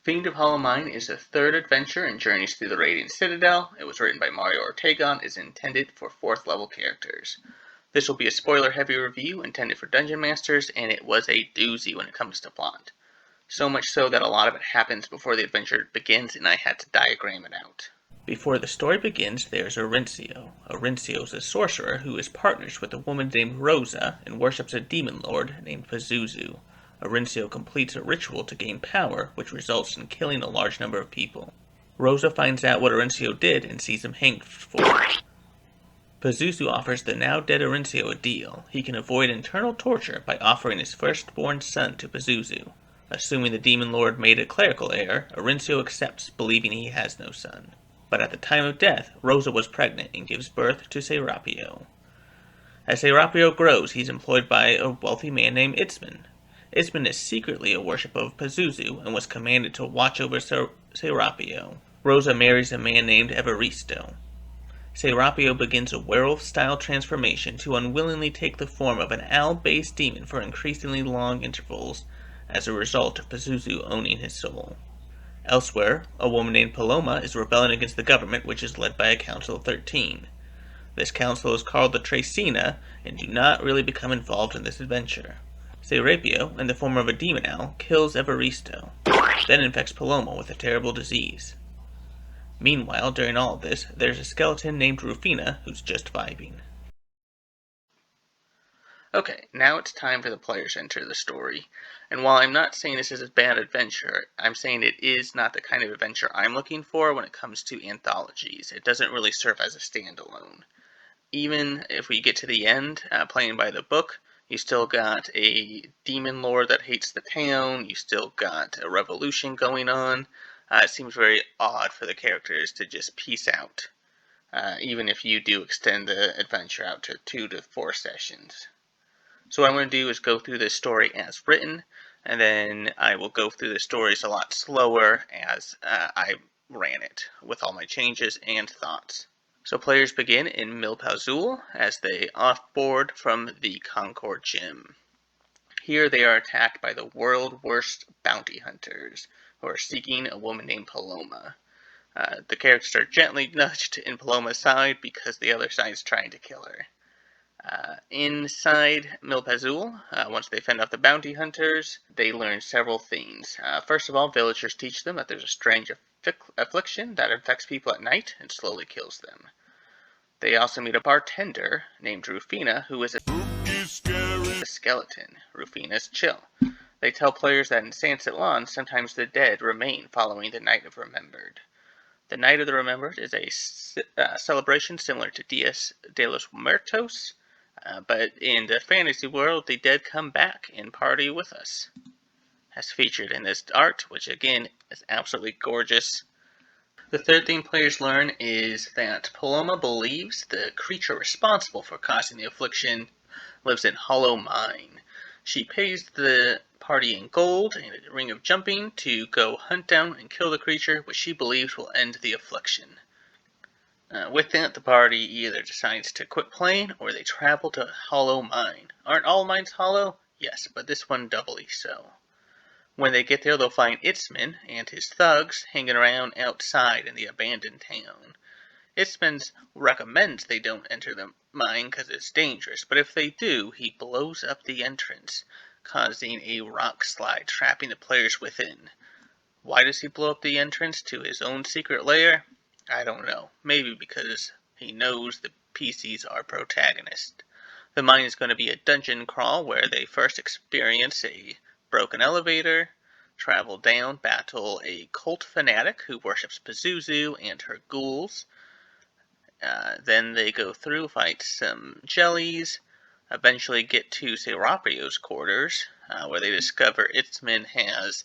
Fiend of Hollow Mine is the third adventure in Journeys Through the Radiant Citadel. It was written by Mario Ortega and is intended for 4th level characters. This will be a spoiler-heavy review intended for Dungeon Masters, and it was a doozy when it comes to plot. So much so that a lot of it happens before the adventure begins, and I had to diagram it out. Before the story begins, there's Orencio. Orencio is a sorcerer who is partners with a woman named Rosa and worships a demon lord named Pazuzu. Orencio completes a ritual to gain power, which results in killing a large number of people. Rosa finds out what Orencio did and sees him hanged for it. Pazuzu offers the now-dead Orencio a deal. He can avoid internal torture by offering his firstborn son to Pazuzu. Assuming the demon lord made a clerical error, Orencio accepts, believing he has no son. But at the time of death, Rosa was pregnant and gives birth to Serapio. As Serapio grows, he's employed by a wealthy man named Itzman. Itzman is secretly a worshipper of Pazuzu and was commanded to watch over Serapio. Rosa marries a man named Evaristo. Serapio begins a werewolf-style transformation to unwillingly take the form of an owl-based demon for increasingly long intervals as a result of Pazuzu owning his soul. Elsewhere, a woman named Paloma is rebelling against the government, which is led by a council of 13. This council is called the Tracina and do not really become involved in this adventure. Serapio, in the form of a demon owl, kills Evaristo, then infects Paloma with a terrible disease. Meanwhile, during all of this, there's a skeleton named Rufina who's just vibing. Okay, now it's time for the players to enter the story. And while I'm not saying this is a bad adventure, I'm saying it is not the kind of adventure I'm looking for when it comes to anthologies. It doesn't really serve as a standalone. Even if we get to the end, playing by the book, you still got a demon lord that hates the town, you still got a revolution going on. It seems very odd for the characters to just peace out, even if you do extend the adventure out to 2 to 4 sessions. So what I'm going to do is go through this story as written, and then I will go through the stories a lot slower as I ran it, with all my changes and thoughts. So players begin in Milpazul as they offboard from the Concord Gym. Here they are attacked by the world's worst bounty hunters, who are seeking a woman named Paloma. The characters are gently nudged in Paloma's side because the other side is trying to kill her. Inside Milpazul, once they fend off the bounty hunters, they learn several things. First of all, villagers teach them that there's a strange affliction that infects people at night and slowly kills them. They also meet a bartender named Rufina, who is a skeleton. Rufina's chill. They tell players that in San Citlan, sometimes the dead remain following the Night of Remembered. The Night of the Remembered is a celebration similar to Dias de los Muertos, but in the fantasy world, the dead come back and party with us, as featured in this art, which again is absolutely gorgeous. The third thing players learn is that Paloma believes the creature responsible for causing the affliction lives in Hollow Mine. She pays the party in gold and a ring of jumping to go hunt down and kill the creature, which she believes will end the affliction. With that, the party either decides to quit playing or they travel to Hollow Mine. Aren't all mines hollow? Yes, but this one doubly so. When they get there, they'll find Itzman and his thugs hanging around outside in the abandoned town. Itzman recommends they don't enter the mine because it's dangerous, but if they do, he blows up the entrance, causing a rock slide, trapping the players within. Why does he blow up the entrance to his own secret lair? I don't know. Maybe because he knows the PCs are protagonists. The mine is going to be a dungeon crawl where they first experience a broken elevator, travel down, battle a cult fanatic who worships Pazuzu and her ghouls. Then they go through, fight some jellies, eventually get to Serapio's quarters, where they discover Itzman has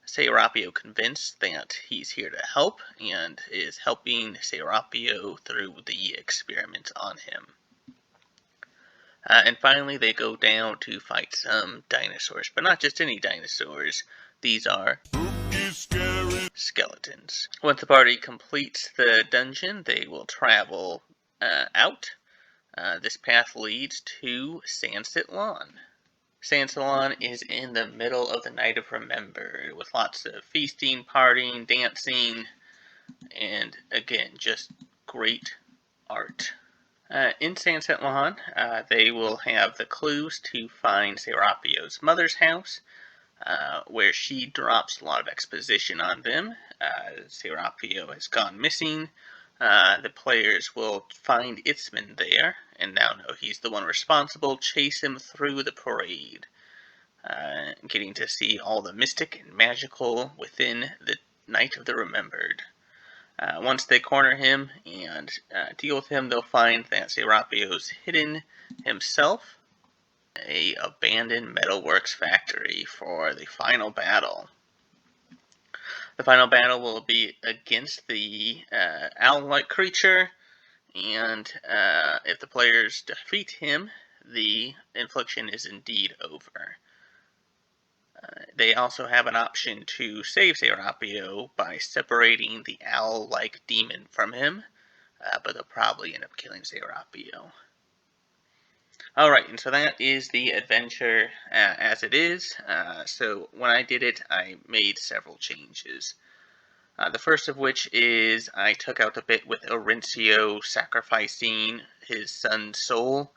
Serapio convinced that he's here to help, and is helping Serapio through the experiment on him. And finally, they go down to fight some dinosaurs, but not just any dinosaurs. These are skeletons. Once the party completes the dungeon, they will travel out. This path leads to San Citlan. Sand Salon is in the middle of the Night of Remembered, with lots of feasting, partying, dancing, and again, just great art. In San Lawn, they will have the clues to find Serapio's mother's house, where she drops a lot of exposition on them. Serapio has gone missing. The players will find Itzman there, and now know he's the one responsible, chase him through the parade, getting to see all the mystic and magical within the Night of the Remembered. Once they corner him and deal with him, they'll find that Serapio's hidden himself a abandoned metalworks factory for the final battle. The final battle will be against the owl-like creature, and if the players defeat him, the infliction is indeed over. They also have an option to save Serapio by separating the owl-like demon from him, but they'll probably end up killing Serapio. Alright, and so that is the adventure as it is. So when I did it, I made several changes. The first of which is I took out the bit with Orencio sacrificing his son's soul.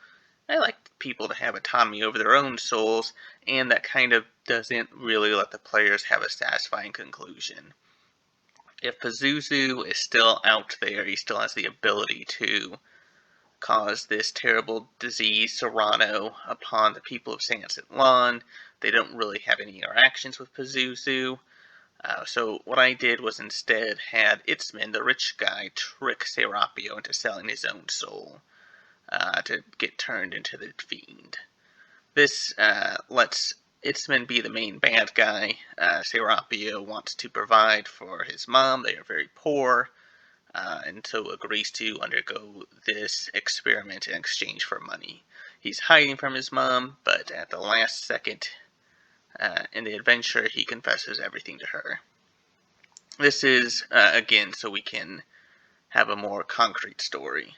I like people to have autonomy over their own souls, and that kind of doesn't really let the players have a satisfying conclusion. If Pazuzu is still out there, he still has the ability to cause this terrible disease, Serrano, upon the people of San Lawn. They don't really have any interactions with Pazuzu. So what I did was instead had Itzman, the rich guy, trick Serapio into selling his own soul to get turned into the Fiend. This lets Itzman be the main bad guy. Serapio wants to provide for his mom. They are very poor, and so agrees to undergo this experiment in exchange for money. He's hiding from his mom, but at the last second in the adventure, he confesses everything to her. This is, again, so we can have a more concrete story.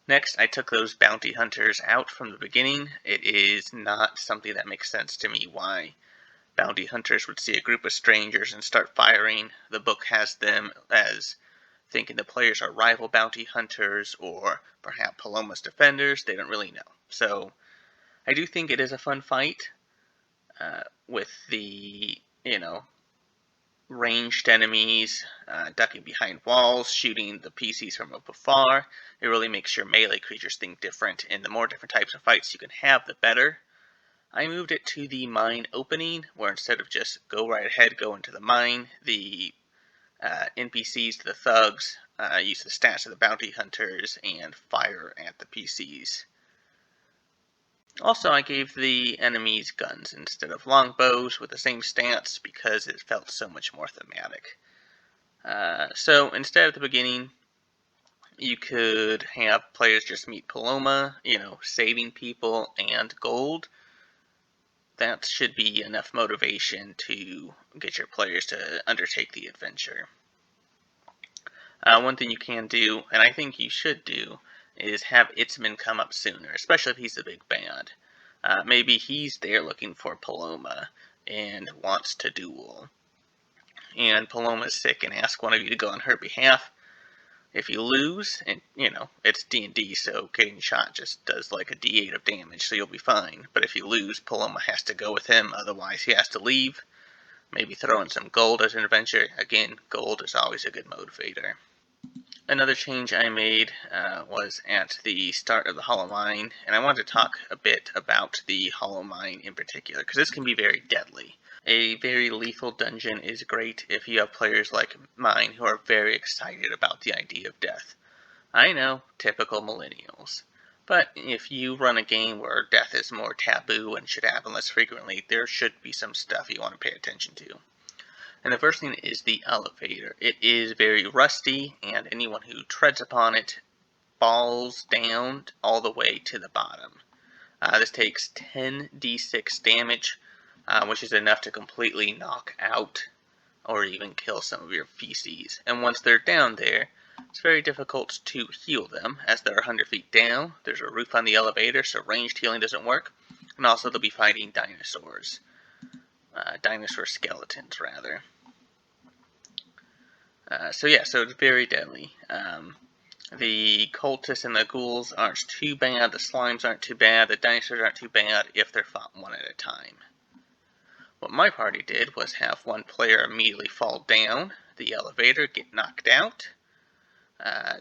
Next, I took those bounty hunters out from the beginning. It is not something that makes sense to me why bounty hunters would see a group of strangers and start firing. The book has them as thinking the players are rival bounty hunters or perhaps Paloma's defenders. They don't really know. So I do think it is a fun fight with the, ranged enemies, ducking behind walls, shooting the PCs from up afar. It really makes your melee creatures think different, and the more different types of fights you can have, the better. I moved it to the mine opening, where instead of just go right ahead, go into the mine, the NPCs, the thugs, use the stats of the bounty hunters and fire at the PCs. Also, I gave the enemies guns instead of longbows with the same stats because it felt so much more thematic. So instead at the beginning, you could have players just meet Paloma, saving people and gold. That should be enough motivation to get your players to undertake the adventure. One thing you can do, and I think you should do, is have Itzman come up sooner, especially if he's the big bad. Maybe he's there looking for Paloma and wants to duel. And Paloma's sick and asks one of you to go on her behalf. If you lose, and it's D&D, so getting shot just does like a D8 of damage, so you'll be fine. But if you lose, Paloma has to go with him, otherwise he has to leave. Maybe throw in some gold as an adventure. Again, gold is always a good motivator. Another change I made was at the start of the Hollow Mine, and I wanted to talk a bit about the Hollow Mine in particular, because this can be very deadly. A very lethal dungeon is great if you have players like mine who are very excited about the idea of death. I know, typical millennials. But if you run a game where death is more taboo and should happen less frequently, there should be some stuff you want to pay attention to. And the first thing is the elevator. It is very rusty, and anyone who treads upon it falls down all the way to the bottom. This takes 10d6 damage, which is enough to completely knock out or even kill some of your PCs. And once they're down there, it's very difficult to heal them, as they're 100 feet down. There's a roof on the elevator, so ranged healing doesn't work. And also they'll be fighting dinosaurs. Dinosaur skeletons, rather. So it's very deadly. The cultists and the ghouls aren't too bad, the slimes aren't too bad, the dinosaurs aren't too bad if they're fought one at a time. What my party did was have one player immediately fall down, the elevator get knocked out,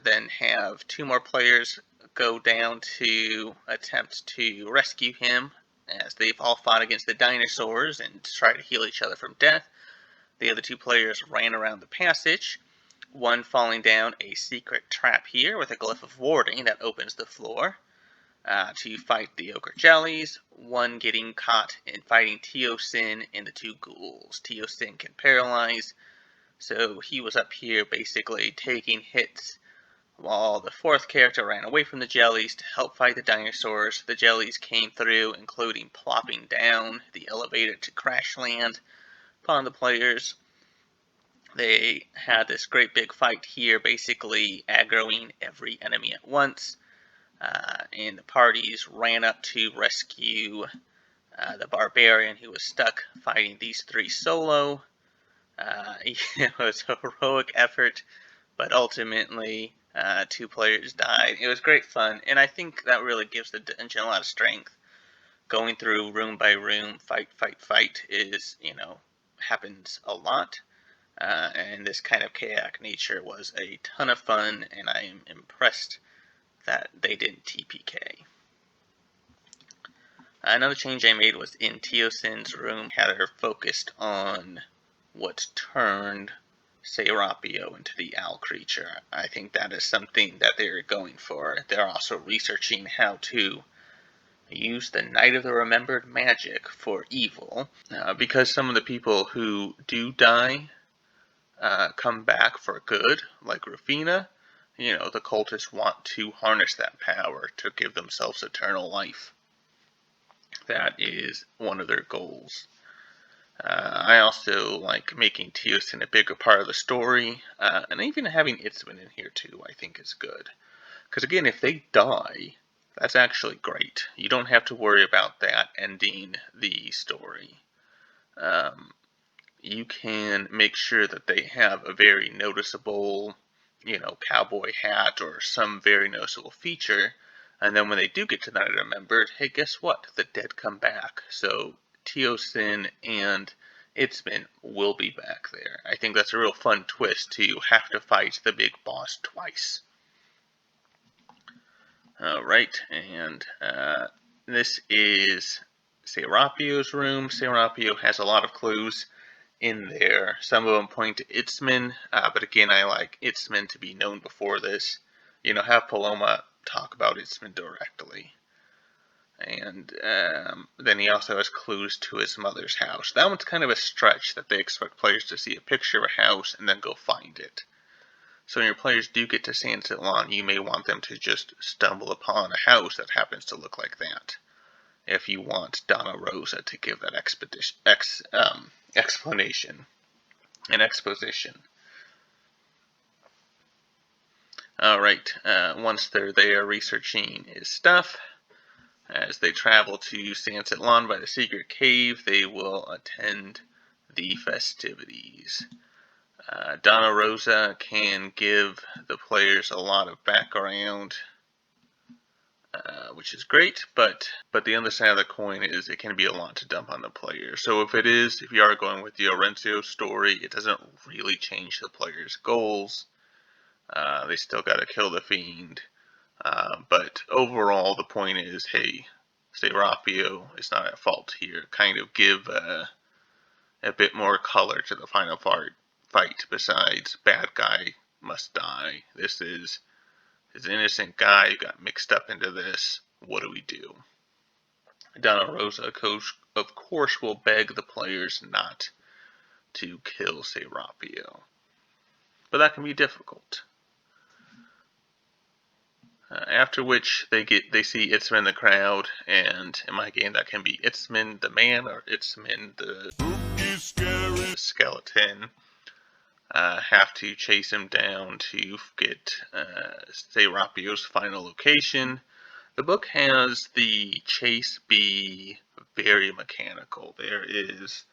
then have two more players go down to attempt to rescue him as they've all fought against the dinosaurs and try to heal each other from death. The other two players ran around the passage, one falling down a secret trap here with a glyph of warding that opens the floor to fight the ogre jellies, one getting caught in fighting Teosin and the two ghouls. Teosin can paralyze, so he was up here basically taking hits while the fourth character ran away from the jellies to help fight the dinosaurs. The jellies came through, including plopping down the elevator to crash land upon the players. They had this great big fight here, basically aggroing every enemy at once. And the parties ran up to rescue the barbarian who was stuck fighting these three solo. It was a heroic effort, but ultimately two players died. It was great fun, and I think that really gives the dungeon a lot of strength. Going through room by room, fight is, happens a lot. And this kind of chaotic nature was a ton of fun, and I am impressed that they didn't TPK. Another change I made was in Teosin's room, had her focused on what turned Serapio into the owl creature. I think that is something that they're going for. They're also researching how to use the Night of the Remembered magic for evil, because some of the people who do die come back for good, like Rufina. The cultists want to harness that power to give themselves eternal life. That is one of their goals. I also like making Teosin a bigger part of the story, and even having Itzman in here too, I think is good. Because again, if they die, that's actually great. You don't have to worry about that ending the story. You can make sure that they have a very noticeable, cowboy hat or some very noticeable feature. And then when they do get to Night of the Remembered, hey, guess what? The dead come back. So Teosin and Itzman will be back there. I think that's a real fun twist to have to fight the big boss twice. Alright, and this is Serapio's room. Serapio has a lot of clues in there. Some of them point to Itzman, but again, I like Itzman to be known before this. Have Paloma talk about Itzman directly. And then he also has clues to his mother's house. That one's kind of a stretch that they expect players to see a picture of a house and then go find it. So when your players do get to San Sitlan, you may want them to just stumble upon a house that happens to look like that. If you want Donna Rosa to give that explanation and exposition. Alright, once they're there researching his stuff, as they travel to San Sitlan by the secret cave, they will attend the festivities. Donna Rosa can give the players a lot of background, which is great, but the other side of the coin is it can be a lot to dump on the player. So if you are going with the Orencio story, it doesn't really change the player's goals. They still got to kill the Fiend. But overall, the point is, hey, Serapio is not at fault here. Kind of give a bit more color to the final fight besides bad guy must die. This is his innocent guy who got mixed up into this. What do we do? Donna Rosa, of course, will beg the players not to kill Serapio. But that can be difficult. After which they see Itzman in the crowd, and in my game that can be Itzman the man or Itzman the skeleton. Have to chase him down to get Serapio's final location. The book has the chase be very mechanical. There is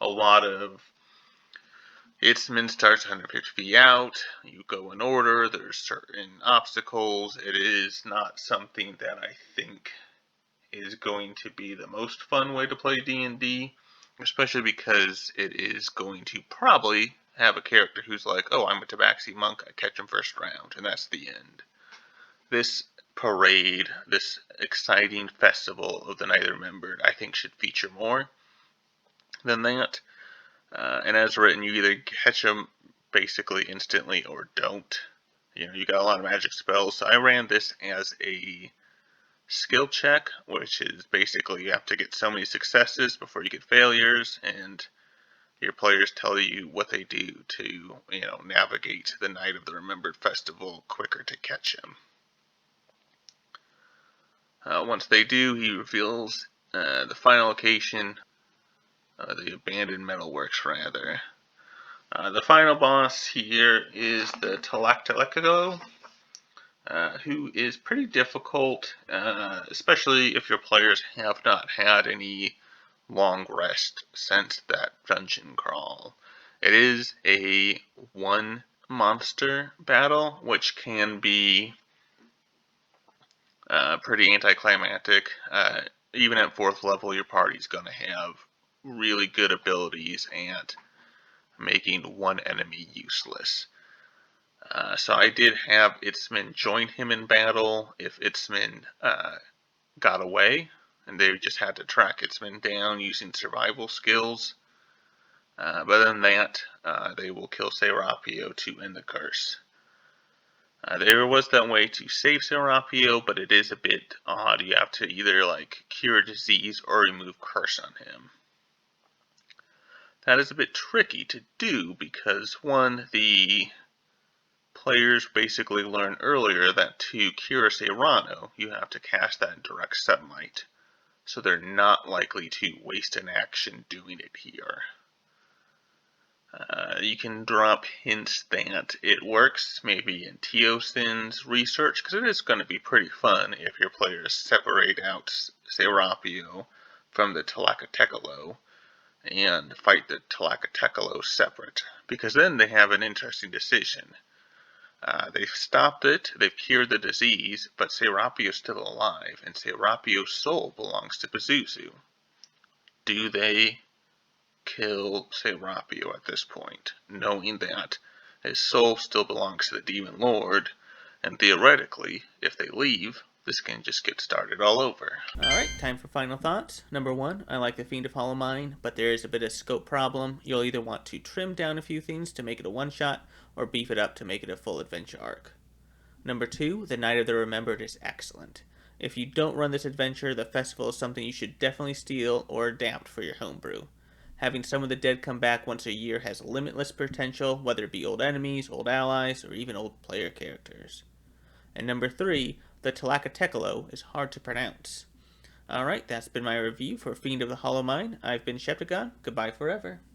a lot of Itsman starts 150 feet out. You go in order. There's certain obstacles. It is not something that I think is going to be the most fun way to play D&D, especially because it is going to probably have a character who's like, oh, I'm a Tabaxi monk, I catch him first round, and that's the end. This parade, this exciting festival of the Night of the Remembered, I think should feature more than that. And as written, you either catch them basically instantly or don't. You got a lot of magic spells, so I ran this as a skill check, which is basically you have to get so many successes before you get failures, and your players tell you what they do to, navigate the Night of the Remembered Festival quicker to catch him. Once they do, he reveals the final location, the abandoned metalworks rather. The final boss here is the Tlacatecolo, who is pretty difficult, especially if your players have not had any long rest since that dungeon crawl. It is a one monster battle, which can be pretty anticlimactic. Even at 4th level, your party's going to have really good abilities at making one enemy useless. So I did have Itsman join him in battle if Itsman got away, and they just had to track Itsman down using survival skills. But other than that, they will kill Serapio to end the curse. There was that way to save Serapio, but it is a bit odd. You have to either cure a disease or remove curse on him. That is a bit tricky to do because one, the players basically learn earlier that to cure Serrano, you have to cast that in direct sunlight, so they're not likely to waste an action doing it here. You can drop hints that it works, maybe in Teosyn's research, because it is going to be pretty fun if your players separate out Serapio from the Tlacatecolo and fight the Tlacatecolo separate, because then they have an interesting decision. They've stopped it, they've cured the disease, but Serapio's still alive, and Serapio's soul belongs to Pazuzu. Do they kill Serapio at this point, knowing that his soul still belongs to the Demon Lord, and theoretically, if they leave, this can just get started all over. Alright, time for final thoughts. Number 1, I like the Fiend of Hollow Mine, but there is a bit of scope problem. You'll either want to trim down a few things to make it a one-shot, or beef it up to make it a full adventure arc. Number 2, the Night of the Remembered is excellent. If you don't run this adventure, the festival is something you should definitely steal or adapt for your homebrew. Having some of the dead come back once a year has limitless potential, whether it be old enemies, old allies, or even old player characters. And number 3, the Tlacatecolo is hard to pronounce. Alright, that's been my review for Fiend of the Hollow Mine. I've been Sheptagon. Goodbye forever.